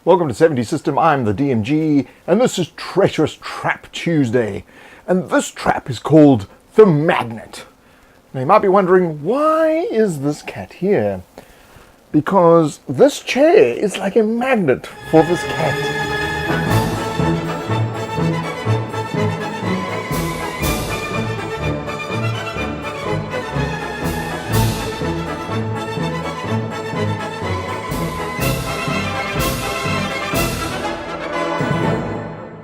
Welcome to 70 System, I'm the DMG, and this is Treacherous Trap Tuesday. And this trap is called the Magnet. Now you might be wondering, why is this cat here? Because this chair is like a magnet for this cat.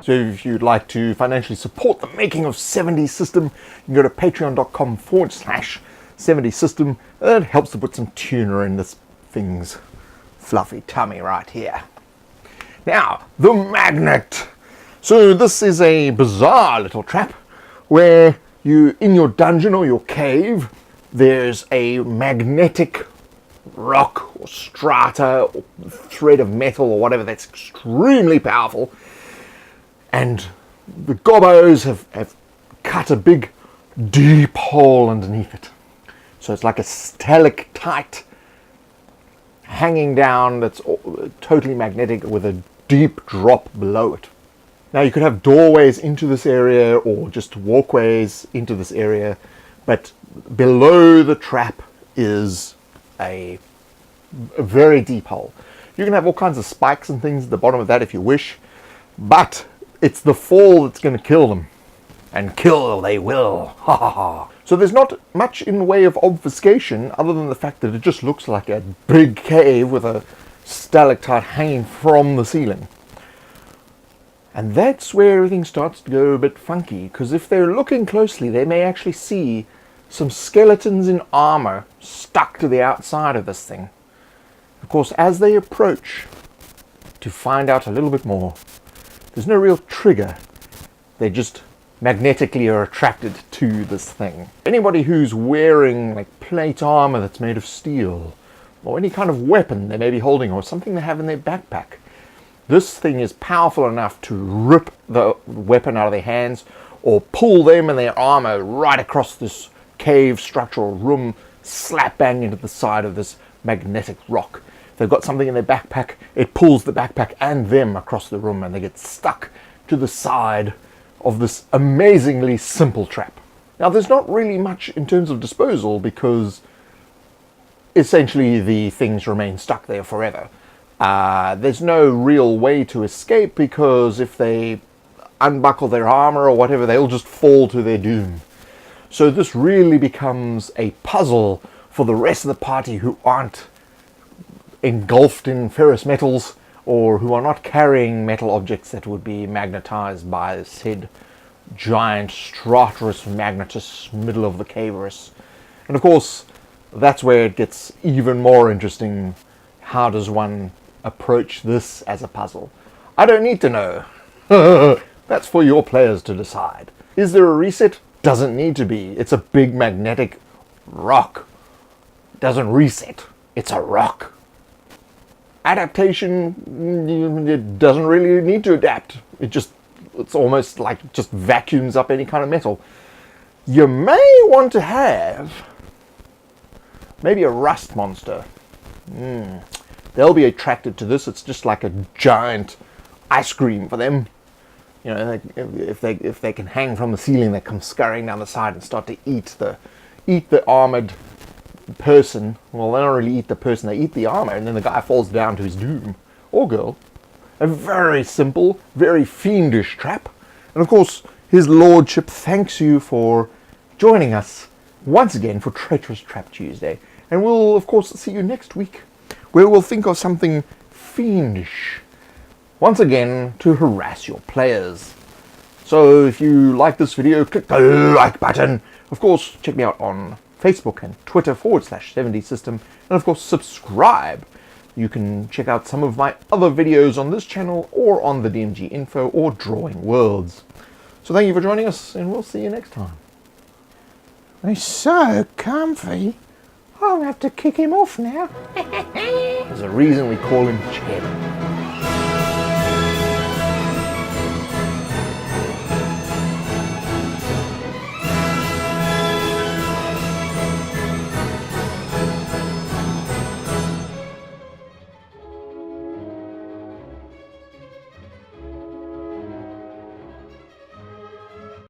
So if you'd like to financially support the making of 70 System, you can go to patreon.com/70 System. It helps to put some tuna in this thing's fluffy tummy right here. Now, the Magnet. So this is a bizarre little trap where in your dungeon or your cave, there's a magnetic rock or strata or thread of metal or whatever that's extremely powerful. And the gobbos have cut a big, deep hole underneath it. So it's like a stalactite hanging down that's totally magnetic with a deep drop below it. Now you could have doorways into this area or just walkways into this area, but below the trap is a very deep hole. You can have all kinds of spikes and things at the bottom of that if you wish, but it's the fall that's going to kill them. And kill they will. Ha ha ha. So there's not much in the way of obfuscation other than the fact that it just looks like a big cave with a stalactite hanging from the ceiling. And that's where everything starts to go a bit funky, because if they're looking closely, they may actually see some skeletons in armor stuck to the outside of this thing. Of course, as they approach to find out a little bit more, there's no real trigger. They just magnetically are attracted to this thing. Anybody who's wearing like plate armor that's made of steel, or any kind of weapon they may be holding, or something they have in their backpack, this thing is powerful enough to rip the weapon out of their hands or pull them and their armor right across this cave structure or room, slap bang into the side of this magnetic rock. If they've got something in their backpack, it pulls the backpack and them across the room and they get stuck to the side of this amazingly simple trap. Now there's not really much in terms of disposal because essentially the things remain stuck there forever. There's no real way to escape because if they unbuckle their armor or whatever, they'll just fall to their doom. So this really becomes a puzzle for the rest of the party who aren't engulfed in ferrous metals or who are not carrying metal objects that would be magnetized by said giant Treacherous magnetus middle of the caverous. And of course, that's where it gets even more interesting. How does one approach this as a puzzle? I don't need to know. That's for your players to decide. Is there a reset? Doesn't need to be. It's a big magnetic rock. It doesn't reset. It's a rock. Adaptation, it doesn't really need to adapt. It's almost like just vacuums up any kind of metal. You may want to have maybe a rust monster. They'll be attracted to this. It's just like a giant ice cream for them. You know, if they can hang from the ceiling, they come scurrying down the side and start to eat the armored person. Well, they don't really eat the person, they eat the armor, and then the guy falls down to his doom. Or girl. A very simple, very fiendish trap. And of course, his lordship thanks you for joining us once again for Treacherous Trap Tuesday. And we'll, of course, see you next week, where we'll think of something fiendish, once again, to harass your players. So if you like this video, click the like button. Of course, check me out on Facebook and Twitter /70 System, and of course subscribe. You can check out some of my other videos on this channel or on the DMG Info or Drawing Worlds. So thank you for joining us, and we'll see you next time. He's so comfy. I'll have to kick him off now. There's a reason we call him Ched.